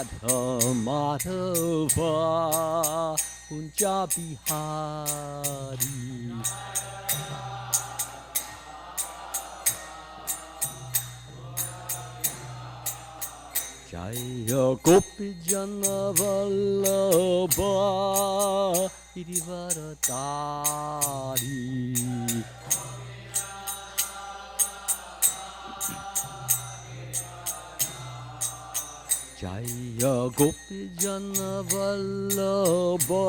Radha Madhava Kunja Bihari Jaya Gopi Jana Vallabha Girivaradari Jaya Gopi Jana Vallabha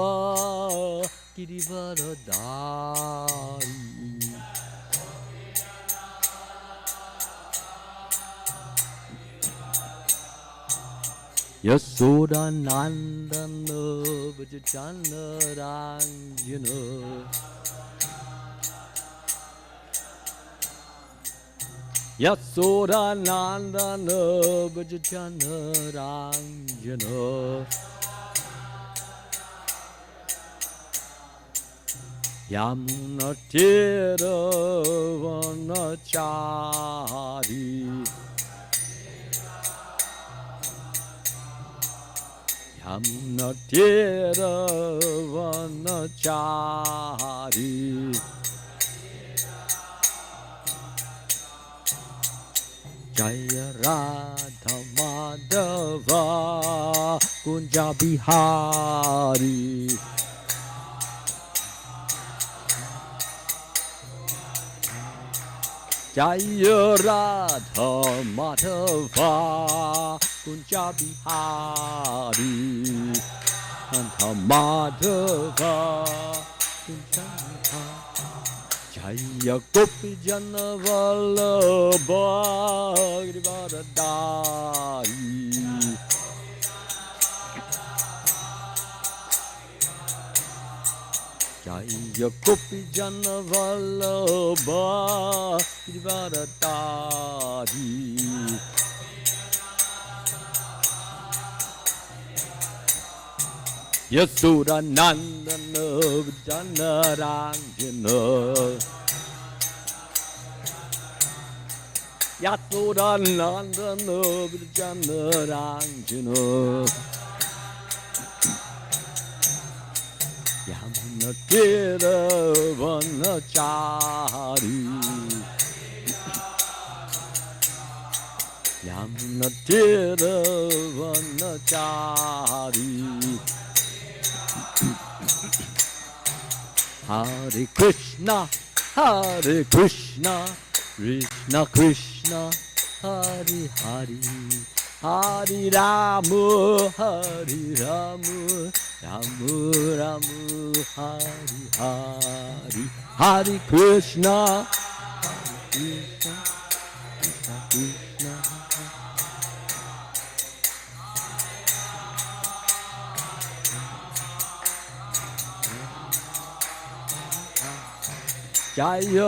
Girivaradari Yasoda Nandana Vajjana Ranjana Yasoda Nandana Vajjana Ranjana Yamuna Tira Vanachari Yamuna Tira Vanachari Jaya Radha Madhava Kunja Bihari Jaya Radha Madhava Kunja Bihari Radha Madhava Kunja Bihari Jaya Gopi Jana Vallabha Girivaradari Jaya Gopi Jana Vallabha Girivaradari Yasoda Nandana Vajjana Ranjana Yasoda Nandana Vajjana Ranjana Yamuna Tira Vanachari Yamuna Tira Vanachari Hare Krishna, Krishna Krishna, Hare Hare, Hare Rama, Rama Rama, Hare Hare, Hare Krishna, Krishna Krishna. Jaya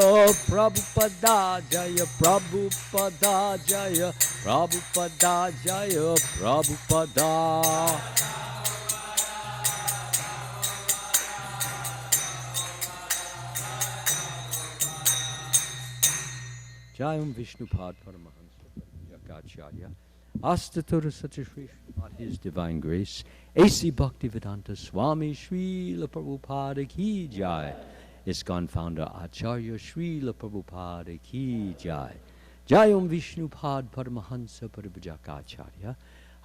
Prabhupada, Jaya Prabhupada, Jaya Prabhupada, Jaya Prabhupada. Jayam Vishnupad Paramahansa Yakacharya Astatura Satyashri on His Divine Grace A.C. Bhaktivedanta Swami Srila Prabhupada Ki Jai ISKCON founder Acharya Srila Prabhupada Ki Jai Jayam Vishnupad Paramahansa Paribhajakacharya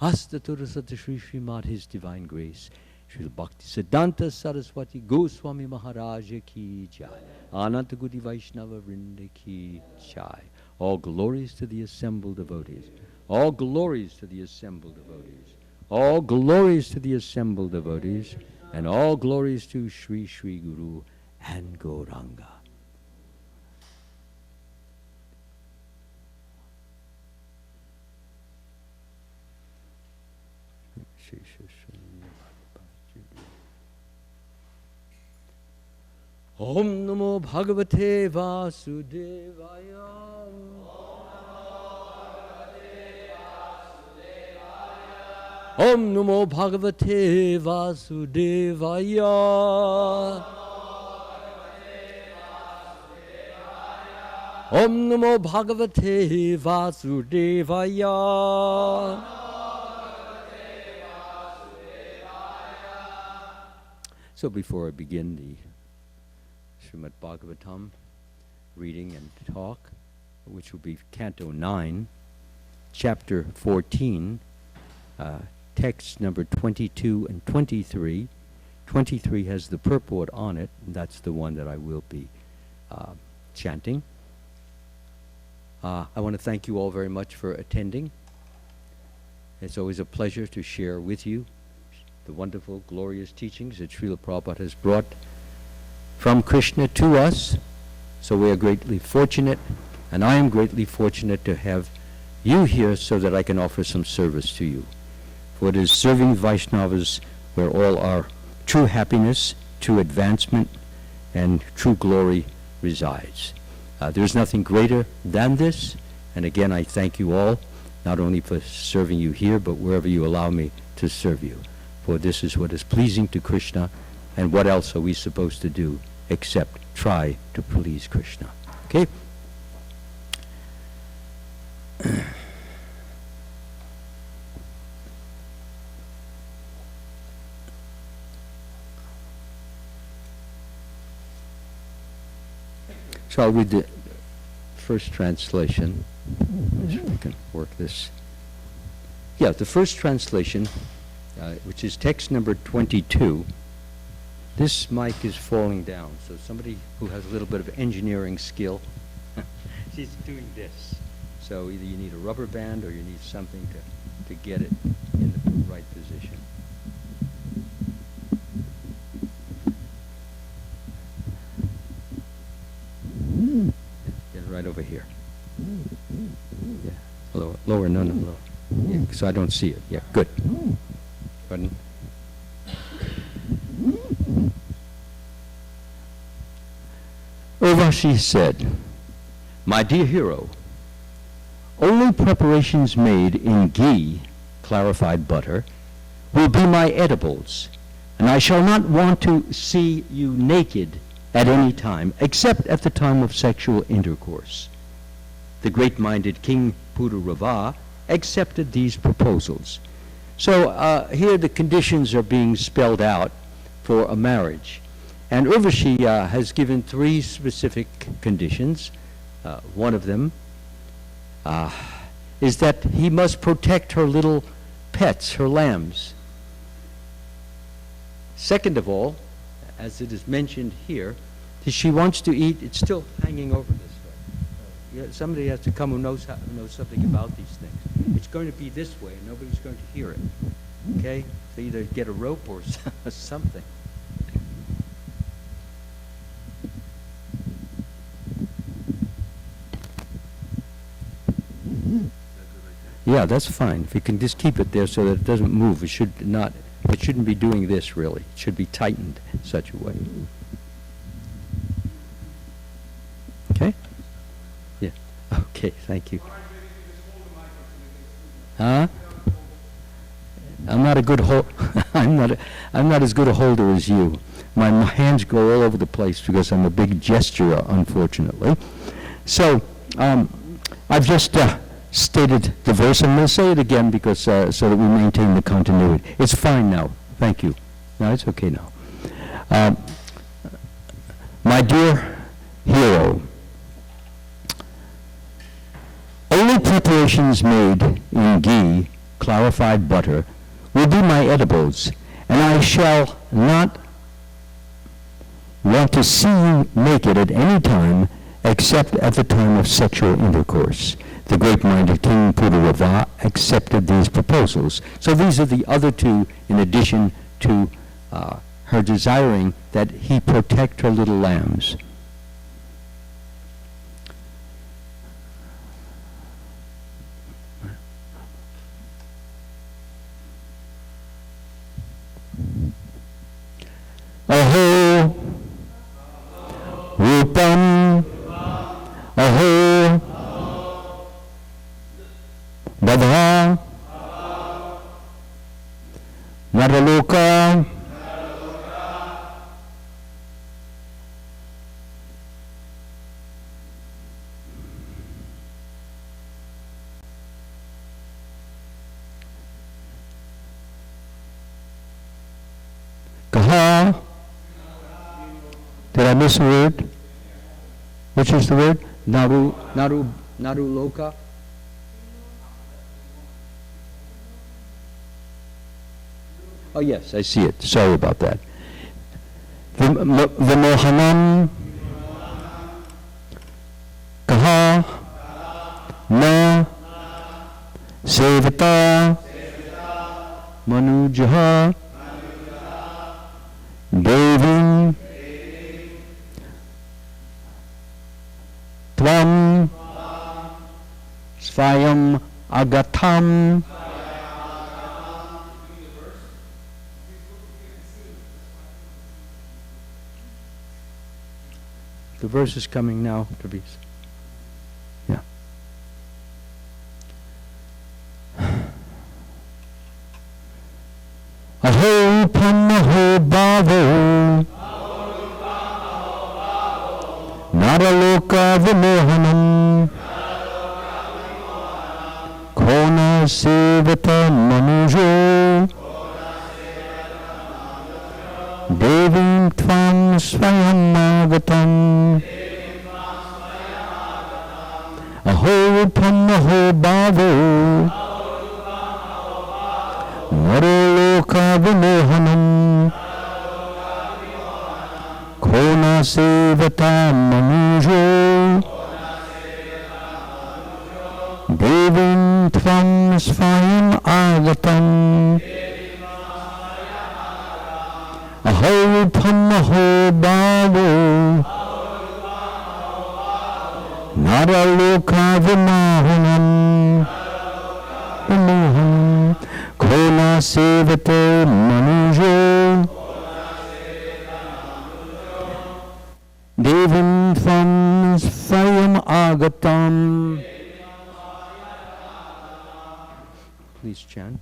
Astatura Satyashri Srimad His Divine Grace Srila Bhaktisiddhanta Saraswati Goswami Maharaja Ki Jai Ananta Gudi Vaishnava Vrinda Ki Jai. All glories to the assembled devotees. All glories to the assembled devotees. All glories to the assembled devotees. And all glories to Sri Sri Guru and Gauranga. Om Namo Bhagavate Vasudevaya. Om Namo Bhagavate Vasudevaya. Om Namo Bhagavate Vasudevaya. So before I begin the Srimad Bhagavatam reading and talk, which will be Canto 9, Chapter 14, text number 22 and 23. 23 has the purport on it, and that's the one that I will be chanting. I want to thank you all very much for attending. It's always a pleasure to share with you the wonderful, glorious teachings that Srila Prabhupada has brought from Krishna to us. So we are greatly fortunate, and I am greatly fortunate to have you here so that I can offer some service to you. For it is serving Vaishnavas where all our true happiness, true advancement, and true glory resides. There's nothing greater than this, and again I thank you all, not only for serving you here, but wherever you allow me to serve you. For this is what is pleasing to Krishna, and what else are we supposed to do except try to please Krishna? Okay? So I'll read the first translation. See if I can work this. Yeah, the first translation, which is text number 22. This mic is falling down, so somebody who has a little bit of engineering skill, she's doing this. So either you need a rubber band or you need something to get it in the right position. Get it right over here. Yeah, lower, no, lower. Yeah, so I don't see it. Yeah, good. Pardon? Urvashi said, "My dear hero, only preparations made in ghee, clarified butter, will be my edibles, and I shall not want to see you naked at any time, except at the time of sexual intercourse." The great-minded King Pururava accepted these proposals. So here the conditions are being spelled out for a marriage. And Urvashi has given 3 specific conditions. One of them is that he must protect her little pets, her lambs. Second of all, as it is mentioned here, that she wants to eat, it's still hanging over this way. Somebody has to come who knows something about these things. It's going to be this way, and nobody's going to hear it. Okay? So either get a rope or something. Yeah, that's fine. If you can just keep it there so that it doesn't move, it shouldn't be doing this really. It should be tightened in such a way. Okay? Yeah. Okay, thank you. Huh? I'm not a good I'm not as good a holder as you. My hands go all over the place because I'm a big gesturer, unfortunately. So, I've just stated the verse, and I'm going to say it again because so that we maintain the continuity. It's fine now. Thank you. No, it's okay now. My dear hero, only preparations made in ghee, clarified butter, will be my edibles, and I shall not want to see you naked at any time except at the time of sexual intercourse. The great-minded King Pururava accepted these proposals. So these are the other 2 in addition to her desiring that he protect her little lambs. Aho Rupam Aho Badha Naraloka Kaha Did I miss a word? Which is the word? Naru loka? Oh yes, I see it. Sorry about that. Vimohanam kaha na sevata manujaha devim tvam svayam agatam. The verse is coming now, Travis. Yeah. Aho pamaho bhavo naraloka vimohanam kona sevata manujo devim tvam swayam agatam. Aho pamaho bhavo naraloka vimohanam kona sevata manujo devim tvam swayam agatam. Aho pamaho bhavo naraloka vimohanam kona sevata manujo devim tvam swayam agatam. Please chant.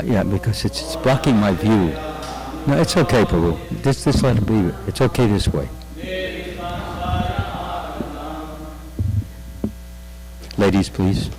Yeah, because it's blocking my view. No, it's okay, Prabhu. This let it be. It's okay this way. Ladies, please.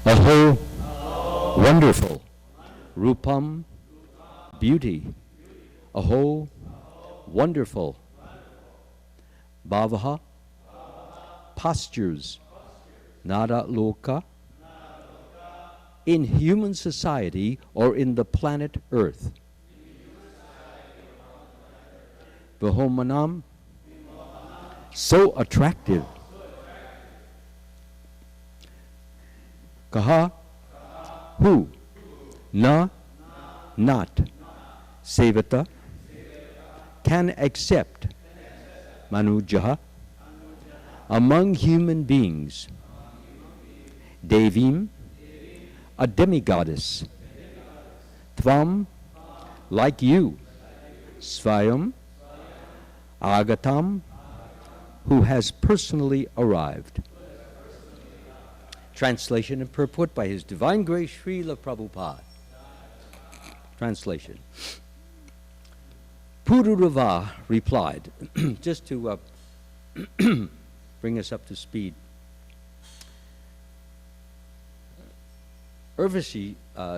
Aho, wonderful. Rupam, beauty. Aho, wonderful. Bhavaha, postures. Nada loka, in human society or in the planet Earth. Vihomanam, so attractive. Kaha, who na not sevata can accept manujaha among human beings devim, a demigoddess, tvam, like you, svayam, agatam, who has personally arrived. Translation and purport by His Divine Grace Srila Prabhupada. Translation. Pururava replied, just to bring us up to speed. Urvashi,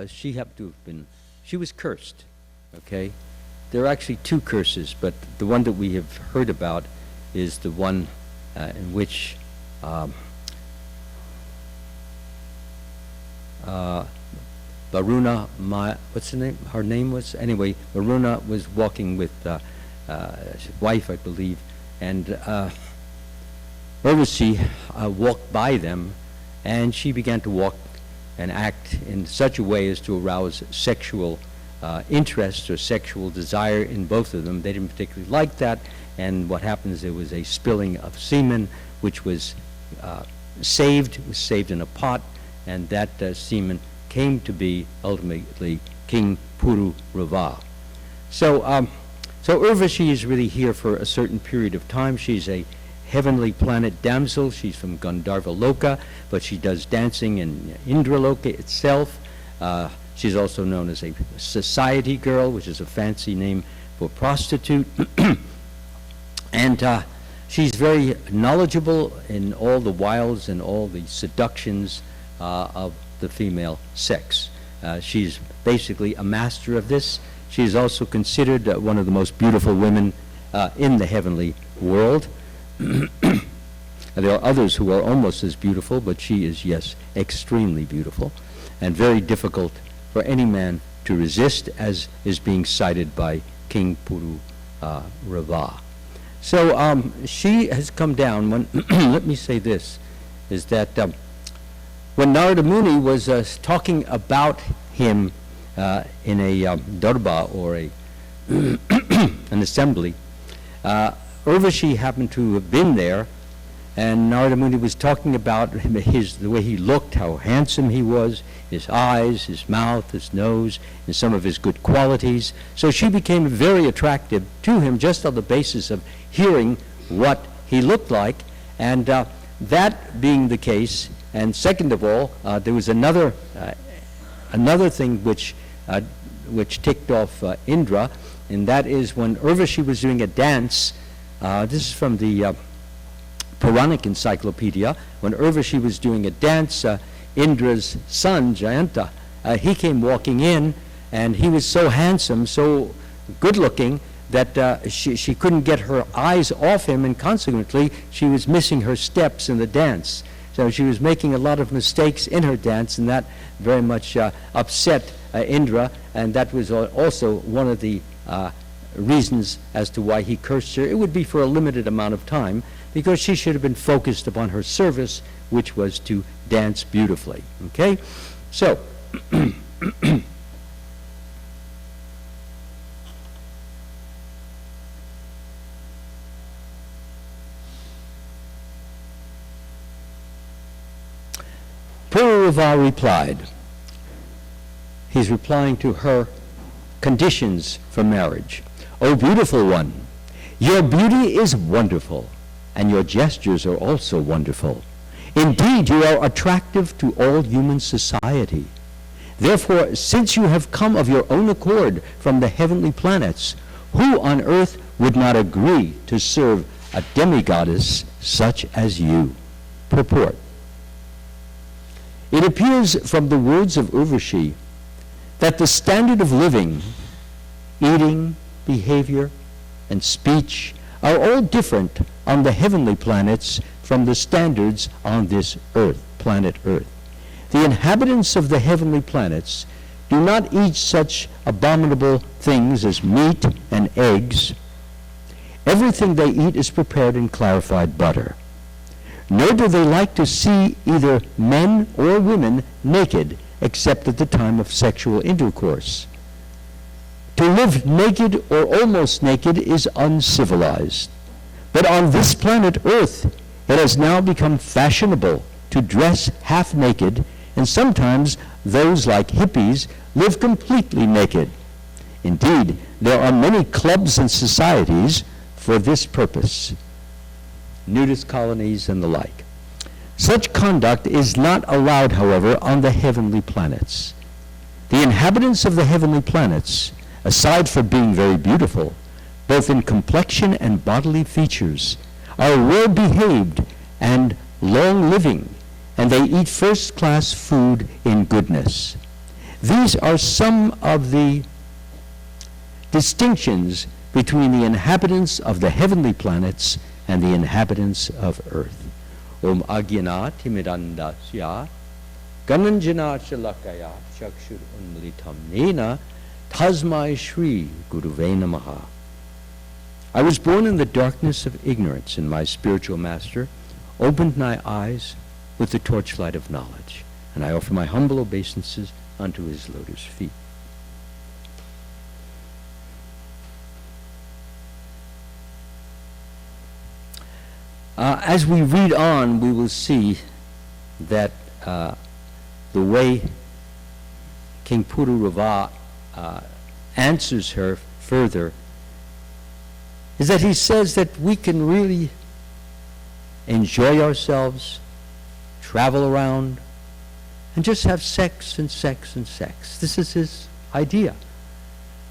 she happened to have been, she was cursed, okay? There are actually two curses, but the one that we have heard about is the one in which Varuna, what's her name? Her name was, anyway, Varuna was walking with his wife, I believe, and Urvashi walked by them, and she began to walk and act in such a way as to arouse sexual interest or sexual desire in both of them. They didn't particularly like that, and what happens, there was a spilling of semen, which was saved in a pot, and that semen came to be ultimately King Pururava. So Urvashi is really here for a certain period of time. She's a heavenly planet damsel. She's from Gandharva Loka, but she does dancing in Indra Loka itself. She's also known as a society girl, which is a fancy name for prostitute. And she's very knowledgeable in all the wiles and all the seductions of the female sex. She's basically a master of this. She's also considered one of the most beautiful women in the heavenly world. There are others who are almost as beautiful, but she is, yes, extremely beautiful and very difficult for any man to resist, as is being cited by King Pururava. So she has come down when, let me say this, is that when Narada Muni was talking about him in a darbar, or an assembly, Urvashi happened to have been there, and Narada Muni was talking about the way he looked, how handsome he was, his eyes, his mouth, his nose, and some of his good qualities. So she became very attractive to him just on the basis of hearing what he looked like. And that being the case, and second of all, there was another thing which ticked off Indra, and that is when Urvashi was doing a dance. This is from the Puranic encyclopedia. When Urvashi was doing a dance, Indra's son, Jayanta, he came walking in, and he was so handsome, so good-looking, that she couldn't get her eyes off him, and consequently, she was missing her steps in the dance. So she was making a lot of mistakes in her dance, and that very much upset Indra, and that was also one of the reasons as to why he cursed her. It would be for a limited amount of time, because she should have been focused upon her service, which was to dance beautifully. Okay? So, Pururava replied. He's replying to her conditions for marriage. O beautiful one, your beauty is wonderful, and your gestures are also wonderful. Indeed, you are attractive to all human society. Therefore, since you have come of your own accord from the heavenly planets, who on earth would not agree to serve a demigoddess such as you? Purport. It appears from the words of Urvashi that the standard of living, eating, behavior, and speech are all different on the heavenly planets from the standards on this earth, planet Earth. The inhabitants of the heavenly planets do not eat such abominable things as meat and eggs. Everything they eat is prepared in clarified butter. Nor do they like to see either men or women naked, except at the time of sexual intercourse. To live naked or almost naked is uncivilized. But on this planet Earth, it has now become fashionable to dress half naked, and sometimes those like hippies live completely naked. Indeed, there are many clubs and societies for this purpose, nudist colonies and the like. Such conduct is not allowed, however, on the heavenly planets. The inhabitants of the heavenly planets, aside from being very beautiful, both in complexion and bodily features, are well-behaved and long-living, and they eat first-class food in goodness. These are some of the distinctions between the inhabitants of the heavenly planets and the inhabitants of earth. Om Agyana Timidandasya Gananjana Shalakaya Chakshur Unmilitam Nena Tasmai Shri Guruve Namaha. I was born in the darkness of ignorance, and my spiritual master opened my eyes with the torchlight of knowledge, and I offer my humble obeisances unto his lotus feet. As we read on, we will see that the way King Pururava answers her further is that he says that we can really enjoy ourselves, travel around, and just have sex and sex and sex. This is his idea.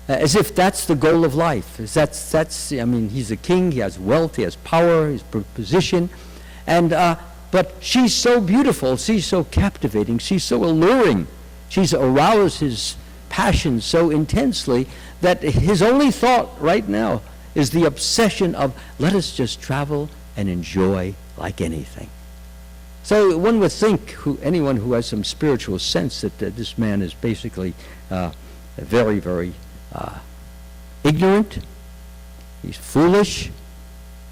As if that's the goal of life. I mean, he's a king, he has wealth, he has power, his position, and but she's so beautiful, she's so captivating, she's so alluring, she's aroused his passion so intensely that his only thought right now is the obsession of, let us just travel and enjoy like anything. So one would think, anyone who has some spiritual sense, that this man is basically very, very ignorant, he's foolish,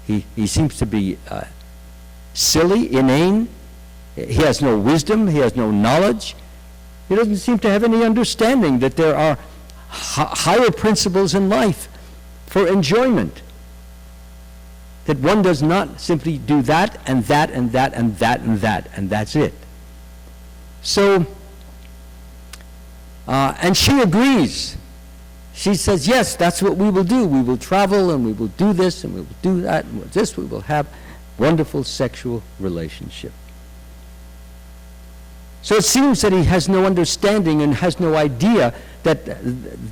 he seems to be silly, inane, he has no wisdom, he has no knowledge, he doesn't seem to have any understanding that there are higher principles in life for enjoyment, that one does not simply do that and that and that and that and that, and that's it. So, and she agrees. She says, yes, that's what we will do. We will travel and we will do this and we will do that and this. We will have wonderful sexual relationship. So it seems that he has no understanding and has no idea that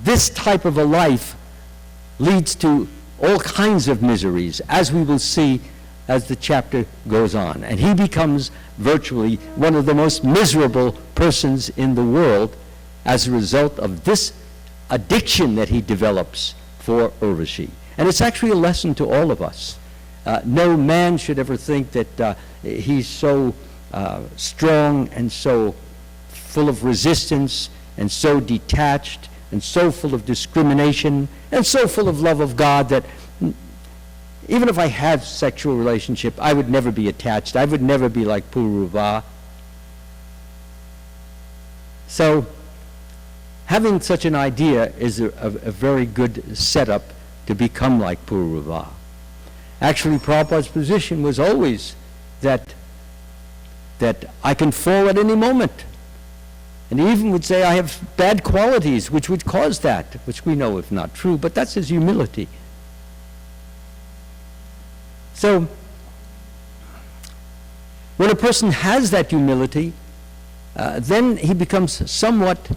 this type of a life leads to all kinds of miseries, as we will see as the chapter goes on. And he becomes virtually one of the most miserable persons in the world as a result of this addiction that he develops for Urvashi. And it's actually a lesson to all of us. No man should ever think that he's so strong and so full of resistance and so detached and so full of discrimination and so full of love of God that even if I had sexual relationship, I would never be attached. I would never be like Pururava. So having such an idea is a very good setup to become like Pururava. Actually, Prabhupada's position was always that I can fall at any moment. And he even would say I have bad qualities which would cause that, which we know is not true, but that's his humility. So, when a person has that humility, then he becomes somewhat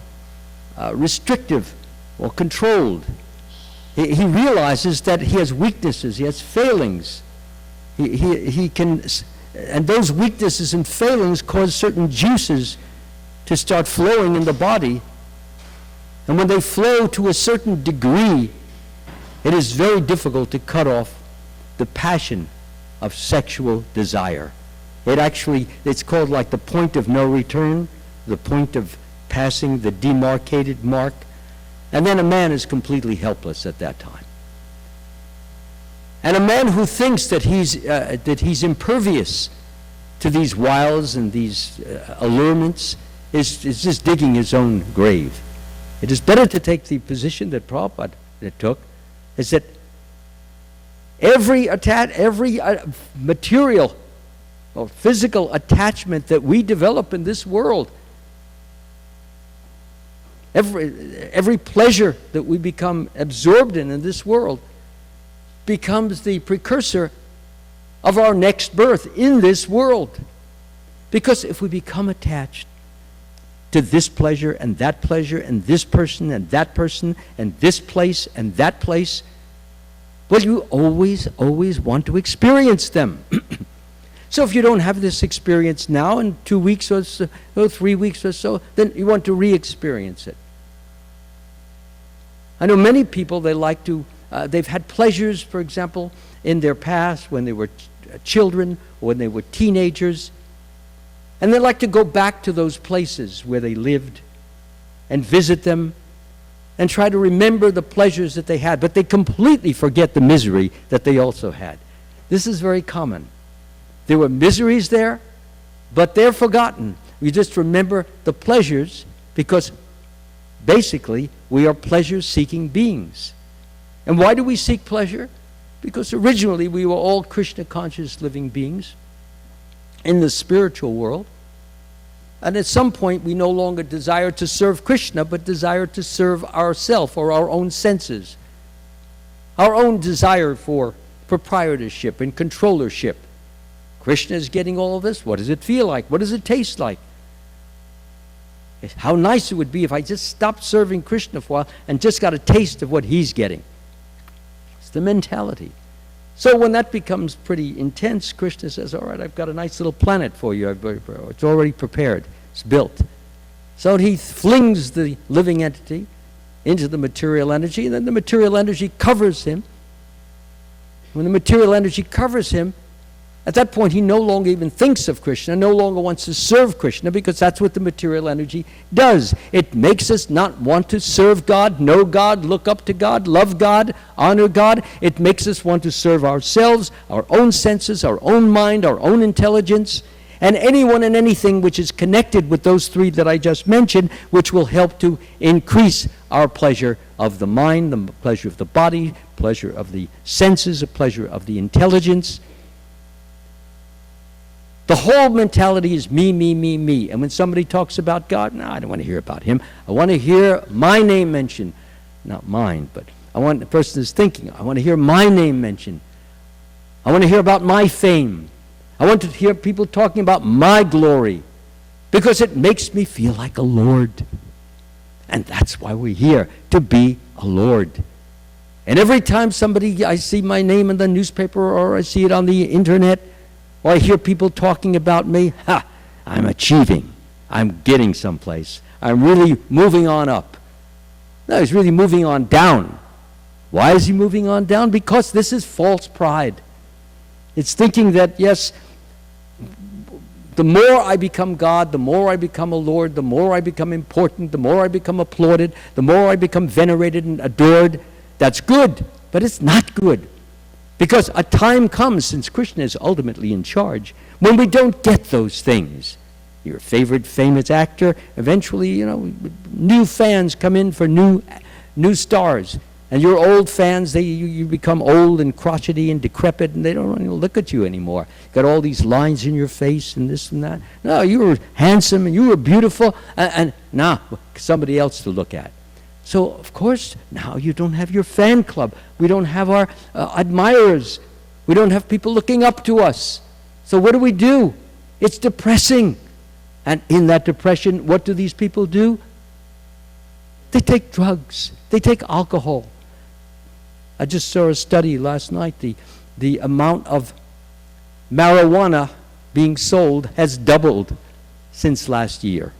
restrictive or controlled. He realizes that he has weaknesses, he has failings. He can, and those weaknesses and failings cause certain juices to start flowing in the body. And when they flow to a certain degree, it is very difficult to cut off the passion of sexual desire. It's called like the point of no return, the point of passing the demarcated mark, and then a man is completely helpless at that time. And a man who thinks that he's impervious to these wiles and these allurements is just digging his own grave. It is better to take the position that Prabhupada took, is that every material or physical attachment that we develop in this world, every pleasure that we become absorbed in this world, becomes the precursor of our next birth in this world. Because if we become attached to this pleasure and this person and that person and this place and that place, well, you always want to experience them. So if you don't have this experience now, in 2 weeks or so, or 3 weeks or so, then you want to re-experience it. I know many people, they like to, they've had pleasures, for example, in their past when they were children or when they were teenagers, and they like to go back to those places where they lived and visit them and try to remember the pleasures that they had, but they completely forget the misery that they also had. This is very common. There were miseries there, but they're forgotten. We just remember the pleasures because basically we are pleasure-seeking beings. And why do we seek pleasure? Because originally we were all Krishna-conscious living beings in the spiritual world. And at some point we no longer desire to serve Krishna, but desire to serve ourselves or our own senses. Our own desire for proprietorship and controllership. Krishna is getting all of this. What does it feel like? What does it taste like? How nice it would be if I just stopped serving Krishna for a while and just got a taste of what he's getting. It's the mentality. So when that becomes pretty intense, Krishna says, all right, I've got a nice little planet for you. It's already prepared. It's built. So he flings the living entity into the material energy, and then the material energy covers him. When the material energy covers him, at that point, he no longer even thinks of Krishna, no longer wants to serve Krishna, because that's what the material energy does. It makes us not want to serve God, know God, look up to God, love God, honor God. It makes us want to serve ourselves, our own senses, our own mind, our own intelligence, and anyone and anything which is connected with those three that I just mentioned, which will help to increase our pleasure of the mind, the pleasure of the body, pleasure of the senses, the pleasure of the intelligence. The whole mentality is me, me, me, me. And when somebody talks about God, no, I don't want to hear about him. I want to hear my name mentioned. Not mine, but I want the person is thinking. I want to hear my name mentioned. I want to hear about my fame. I want to hear people talking about my glory, because it makes me feel like a Lord. And that's why we're here, to be a Lord. And every time I see my name in the newspaper, or I see it on the internet, or I hear people talking about me, I'm achieving. I'm getting someplace. I'm really moving on up. No, he's really moving on down. Why is he moving on down? Because this is false pride. It's thinking that, yes, the more I become God, the more I become a Lord, the more I become important, the more I become applauded, the more I become venerated and adored. That's good, but it's not good. Because a time comes, since Krishna is ultimately in charge, when we don't get those things. Your favorite famous actor, eventually, new fans come in for new stars. And your old fans, you become old and crotchety and decrepit, and they don't want to look at you anymore. Got all these lines in your face and this and that. No, you were handsome and you were beautiful, and now somebody else to look at. So, of course, now you don't have your fan club. We don't have our admirers. We don't have people looking up to us. So what do? It's depressing. And in that depression, what do these people do? They take drugs. They take alcohol. I just saw a study last night. The amount of marijuana being sold has doubled since last year.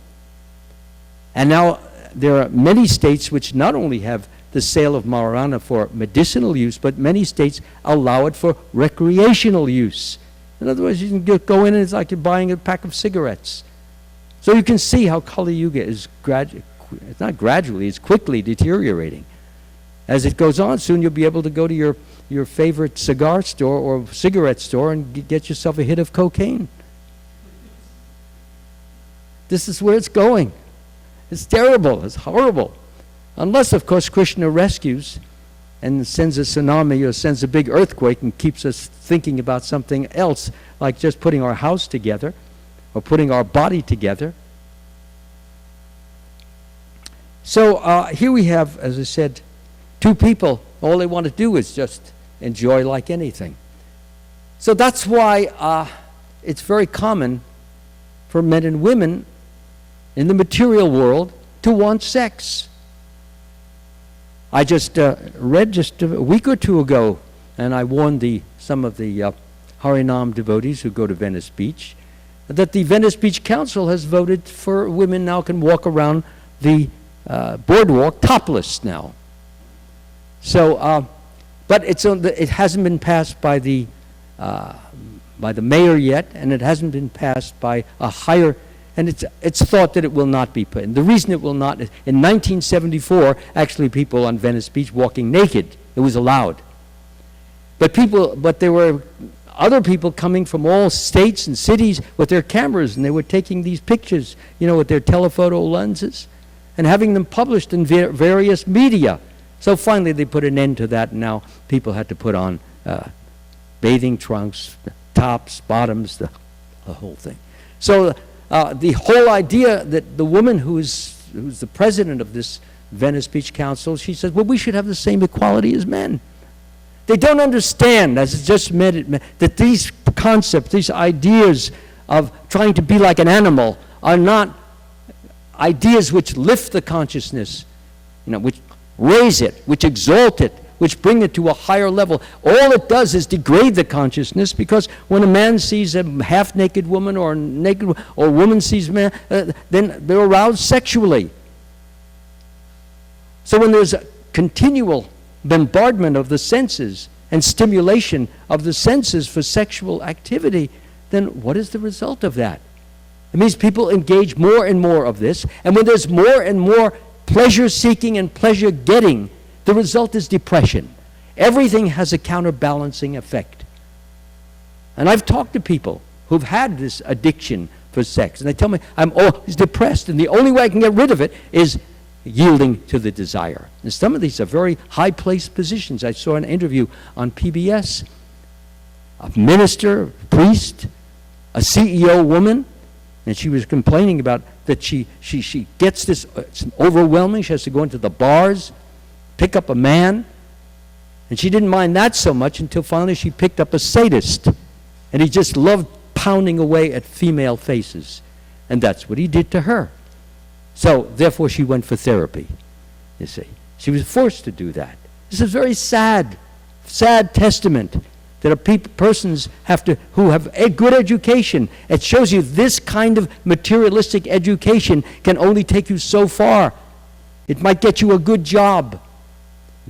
And now there are many states which not only have the sale of marijuana for medicinal use, but many states allow it for recreational use. In other words, you can go in and it's like you're buying a pack of cigarettes. So you can see how Kali Yuga is it's not gradually, it's quickly deteriorating. As it goes on, soon you'll be able to go to your favorite cigar store or cigarette store and get yourself a hit of cocaine. This is where it's going. It's terrible. It's horrible. Unless, of course, Krishna rescues and sends a tsunami or sends a big earthquake and keeps us thinking about something else, like just putting our house together or putting our body together. So here we have, as I said, two people. All they want to do is just enjoy like anything. So that's why it's very common for men and women in the material world to want sex. I just read just a week or two ago, and I warned some of the Harinam devotees who go to Venice Beach, that the Venice Beach Council has voted for women now can walk around the boardwalk topless now. So, but it hasn't been passed by the mayor yet, and it hasn't been passed by a higher. And it's thought that it will not be put. And the reason it will not is in 1974, actually people on Venice Beach walking naked, it was allowed. But there were other people coming from all states and cities with their cameras, and they were taking these pictures, with their telephoto lenses, and having them published in various media. So finally they put an end to that, and now people had to put on bathing trunks, tops, bottoms, the whole thing. So the whole idea that the woman who's the president of this Venice Beach Council, she says, well, we should have the same equality as men. They don't understand, as it just meant, that these concepts, these ideas of trying to be like an animal are not ideas which lift the consciousness, which raise it, which exalt it, which bring it to a higher level. All it does is degrade the consciousness, because when a man sees a half-naked woman or a woman sees a man, then they're aroused sexually. So when there's a continual bombardment of the senses and stimulation of the senses for sexual activity, then what is the result of that? It means people engage more and more of this, and when there's more and more pleasure-seeking and pleasure-getting, the result is depression. Everything has a counterbalancing effect. And I've talked to people who've had this addiction for sex, and they tell me, I'm always depressed, and the only way I can get rid of it is yielding to the desire. And some of these are very high-placed positions. I saw an interview on PBS, a minister, a priest, a CEO woman, and she was complaining about that she gets this, it's overwhelming, she has to go into the bars, pick up a man, and she didn't mind that so much until finally she picked up a sadist, and he just loved pounding away at female faces, and that's what he did to her. So therefore she went for therapy, you see. She was forced to do that. This is very sad testament that persons who have a good education. It shows you this kind of materialistic education can only take you so far. It might get you a good job,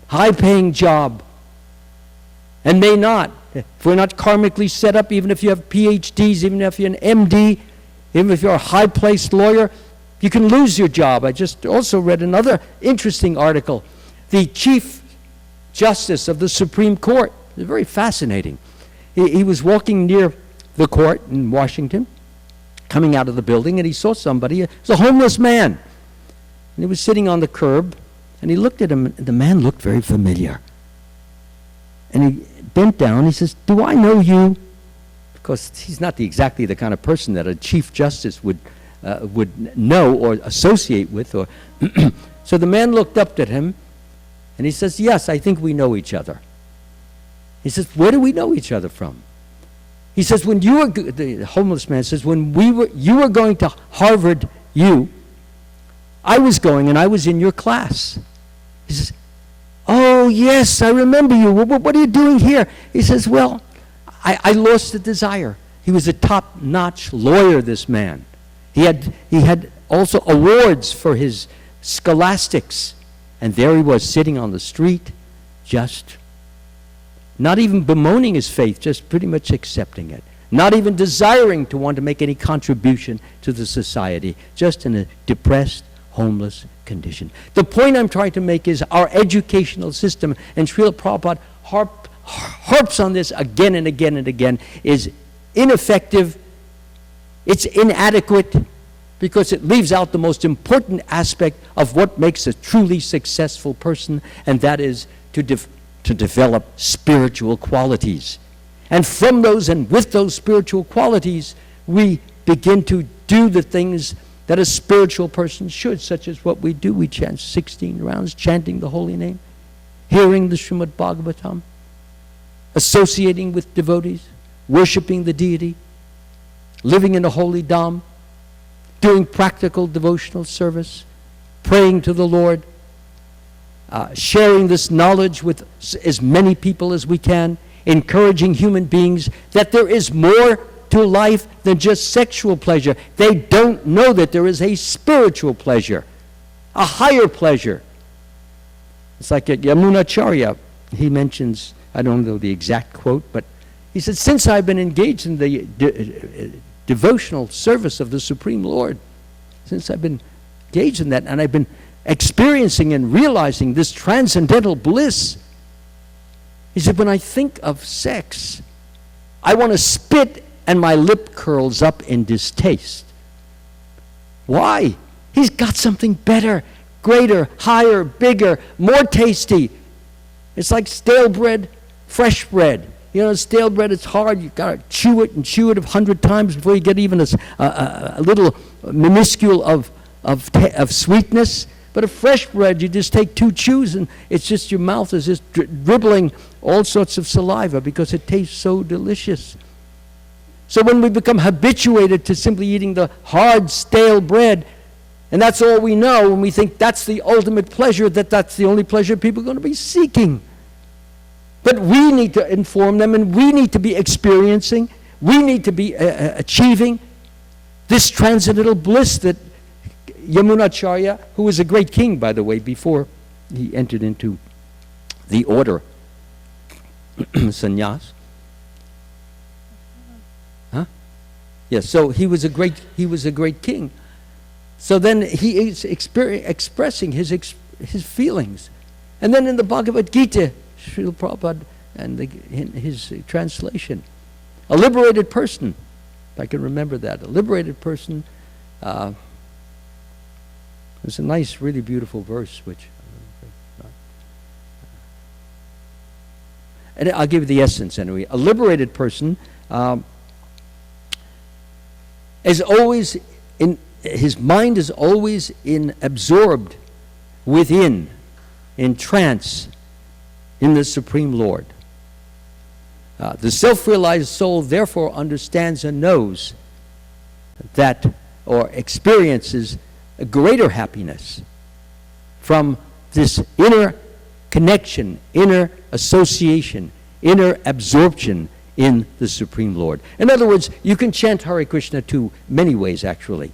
high-paying job, and may not. If we're not karmically set up, even if you have PhDs, even if you're an MD, even if you're a high-placed lawyer, you can lose your job. I just also read another interesting article. The Chief Justice of the Supreme Court, it's very fascinating. He was walking near the court in Washington, coming out of the building, and he saw somebody. It was a homeless man. And he was sitting on the curb, and he looked at him, and the man looked very familiar. And he bent down, he says, "Do I know you?" Because he's not exactly the kind of person that a Chief Justice would know or associate with. So the man looked up at him, and he says, "Yes, I think we know each other." He says, "Where do we know each other from?" He says, the homeless man says, when you were going to Harvard U, I was going and I was in your class. He says, "Oh, yes, I remember you. What are you doing here?" He says, "Well, I lost the desire." He was a top-notch lawyer, this man. He had also awards for his scholastics. And there he was sitting on the street, just not even bemoaning his faith, just pretty much accepting it. Not even desiring to want to make any contribution to the society, just in a depressed, homeless condition. The point I'm trying to make is our educational system, and Srila Prabhupada harps on this again and again and again, is ineffective, it's inadequate, because it leaves out the most important aspect of what makes a truly successful person, and that is to develop spiritual qualities. And from those and with those spiritual qualities, we begin to do the things that a spiritual person should, such as what we do. We chant 16 rounds, chanting the holy name, hearing the Srimad Bhagavatam, associating with devotees, worshiping the deity, living in a holy dham, doing practical devotional service, praying to the Lord, sharing this knowledge with as many people as we can, encouraging human beings that there is more to life than just sexual pleasure. They don't know that there is a spiritual pleasure, a higher pleasure. It's like at Yamunacharya, he mentions, I don't know the exact quote, but he said, since I've been engaged in the devotional service of the Supreme Lord, since I've been engaged in that, and I've been experiencing and realizing this transcendental bliss, he said, when I think of sex, I want to spit and my lip curls up in distaste. Why? He's got something better, greater, higher, bigger, more tasty. It's like stale bread, fresh bread. You know, stale bread, it's hard. You've got to chew it 100 times before you get even a little minuscule of sweetness. But a fresh bread, you just take 2 chews and it's just, your mouth is just dribbling all sorts of saliva because it tastes so delicious. So when we become habituated to simply eating the hard, stale bread, and that's all we know, and we think that's the ultimate pleasure, that's the only pleasure people are going to be seeking. But we need to inform them, and we need to be experiencing, we need to be achieving this transcendental bliss that Yamunacharya, who was a great king, by the way, before he entered into the order, sannyas. Yes, so he was a great king. So then he is expressing his feelings. And then in the Bhagavad Gita, Srila Prabhupada and in his translation, a liberated person, if I can remember that, a liberated person, it's a nice, really beautiful verse, which, and I'll give you the essence anyway. A liberated person is always his mind is always absorbed within, in trance, in the Supreme Lord. The self-realized soul therefore understands and knows that, or experiences a greater happiness from this inner connection, inner association, inner absorption in the Supreme Lord. In other words, you can chant Hare Krishna 2 many ways, actually.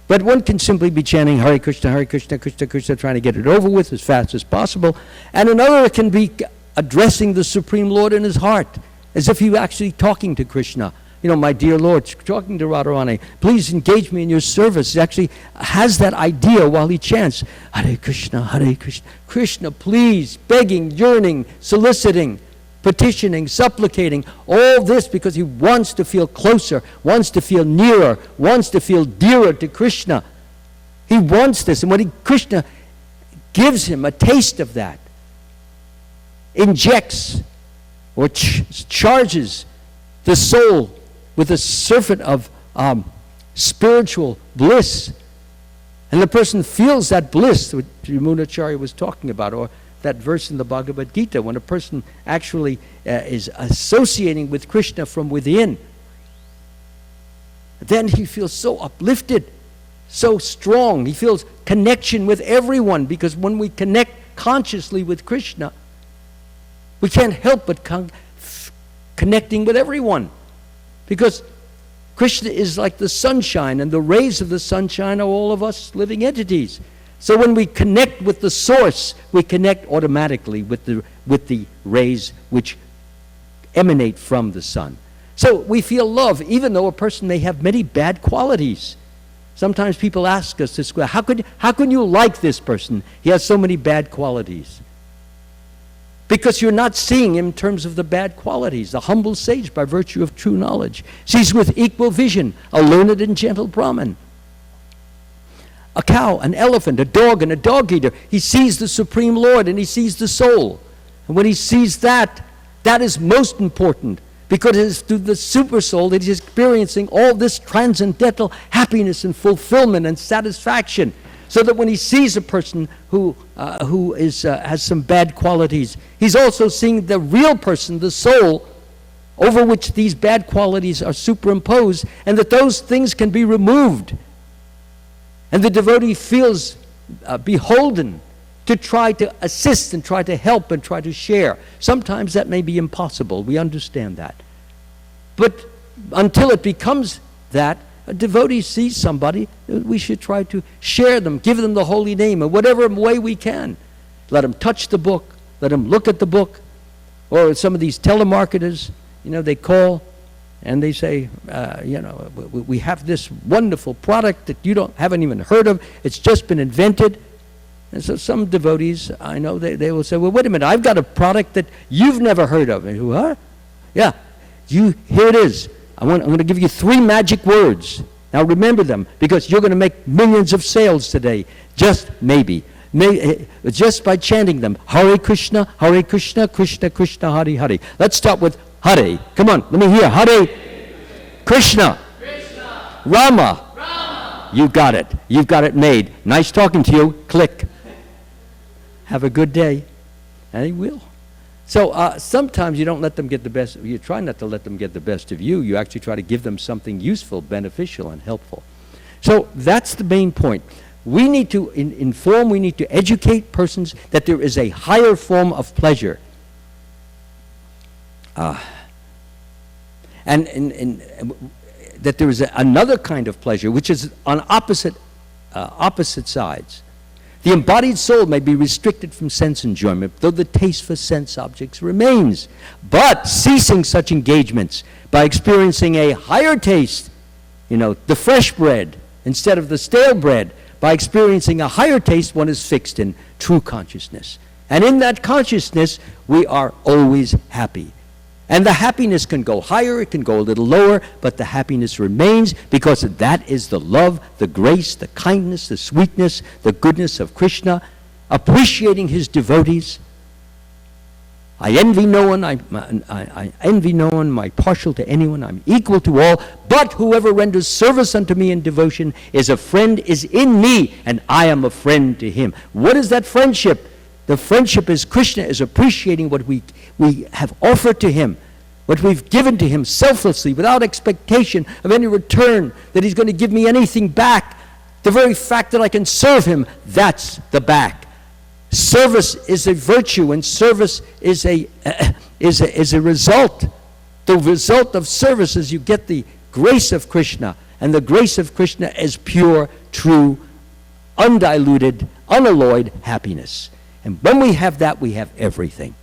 But one can simply be chanting Hare Krishna, Krishna Krishna, trying to get it over with as fast as possible. And another can be addressing the Supreme Lord in his heart, as if he were actually talking to Krishna. You know, my dear Lord, talking to Radharani, please engage me in your service. He actually has that idea while he chants, Hare Krishna, Krishna, please, begging, yearning, soliciting, petitioning, supplicating, all this because he wants to feel closer, wants to feel nearer, wants to feel dearer to Krishna. He wants this, and when Krishna gives him a taste of that, injects or charges the soul with a surfeit of spiritual bliss, and the person feels that bliss that Yamunacharya was talking about, or that verse in the Bhagavad Gita, when a person actually is associating with Krishna from within, then he feels so uplifted, so strong. He feels connection with everyone, because when we connect consciously with Krishna, we can't help but connecting with everyone. Because Krishna is like the sunshine, and the rays of the sunshine are all of us living entities. So when we connect with the source, we connect automatically with the rays which emanate from the sun. So we feel love, even though a person may have many bad qualities. Sometimes people ask us this, how can you like this person? He has so many bad qualities. Because you're not seeing him in terms of the bad qualities. The humble sage, by virtue of true knowledge, sees with equal vision a learned and gentle Brahmin. a cow, an elephant, a dog, and a dog eater. He sees the Supreme Lord and he sees the soul. And when he sees that, that is most important, because it is through the super soul that he's experiencing all this transcendental happiness and fulfillment and satisfaction. So that when he sees a person who has some bad qualities, he's also seeing the real person, the soul, over which these bad qualities are superimposed, and that those things can be removed. And the devotee feels beholden to try to assist and try to help and try to share. Sometimes that may be impossible. We understand that. But until it becomes that, a devotee sees somebody, we should try to share them, give them the holy name in whatever way we can. Let them touch the book, let them look at the book. Or some of these telemarketers, they call and they say, we have this wonderful product that you haven't even heard of. It's just been invented. And so some devotees, I know, they will say, well, wait a minute, I've got a product that you've never heard of. And what? Yeah, here it is. I'm going to give you 3 magic words. Now remember them, because you're going to make millions of sales today. Just maybe. Just by chanting them. Hare Krishna, Krishna Krishna, Hare Hare. Let's start with Hare. Come on, let me hear. Hare Krishna. Rama. You got it. You've got it made. Nice talking to you. Click. Have a good day. And he will. So sometimes you don't let them get the best. You try not to let them get the best of you. You actually try to give them something useful, beneficial, and helpful. So that's the main point. We need to inform, we need to educate persons that there is a higher form of pleasure. And that there is another kind of pleasure, which is on opposite sides. The embodied soul may be restricted from sense enjoyment, though the taste for sense objects remains. But ceasing such engagements by experiencing a higher taste, the fresh bread instead of the stale bread, by experiencing a higher taste, one is fixed in true consciousness. And in that consciousness, we are always happy. And the happiness can go higher, it can go a little lower, but the happiness remains, because that is the love, the grace, the kindness, the sweetness, the goodness of Krishna, appreciating his devotees. I envy no one, I envy no one, I'm partial to anyone, I'm equal to all, but whoever renders service unto me in devotion is a friend, is in me, and I am a friend to him. What is that friendship? The friendship is Krishna is appreciating what we have offered to him, what we've given to him selflessly, without expectation of any return, that he's going to give me anything back. The very fact that I can serve him, that's the back. Service is a virtue, and service is a result. The result of service is you get the grace of Krishna, and the grace of Krishna is pure, true, undiluted, unalloyed happiness. And when we have that, we have everything.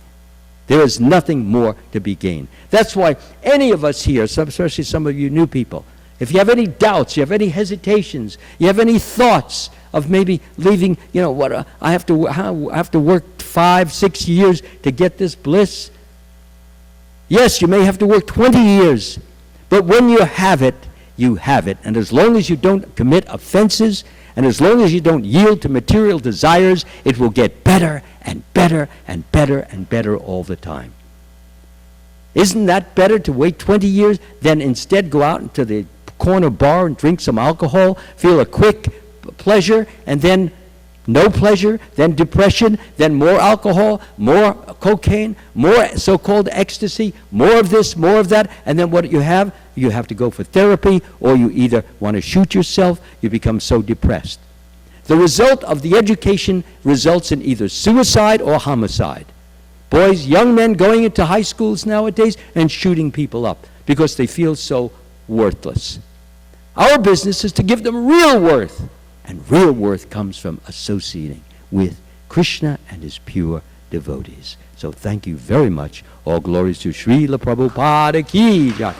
There is nothing more to be gained. That's why any of us here, especially some of you new people, if you have any doubts, you have any hesitations, you have any thoughts of maybe leaving, I have to work 5-6 years to get this bliss. Yes, you may have to work 20 years, but when you have it, you have it. And as long as you don't commit offenses, and as long as you don't yield to material desires, it will get better and better and better and better all the time. Isn't that better to wait 20 years than instead go out into the corner bar and drink some alcohol, feel a quick pleasure, and then no pleasure, then depression, then more alcohol, more cocaine, more so-called ecstasy, more of this, more of that, and then what you have to go for therapy, or you either want to shoot yourself, you become so depressed. The result of the education results in either suicide or homicide. Boys, young men going into high schools nowadays and shooting people up because they feel so worthless. Our business is to give them real worth. And real worth comes from associating with Krishna and his pure devotees. So thank you very much. All glories to Srila Prabhupada Ki Jai.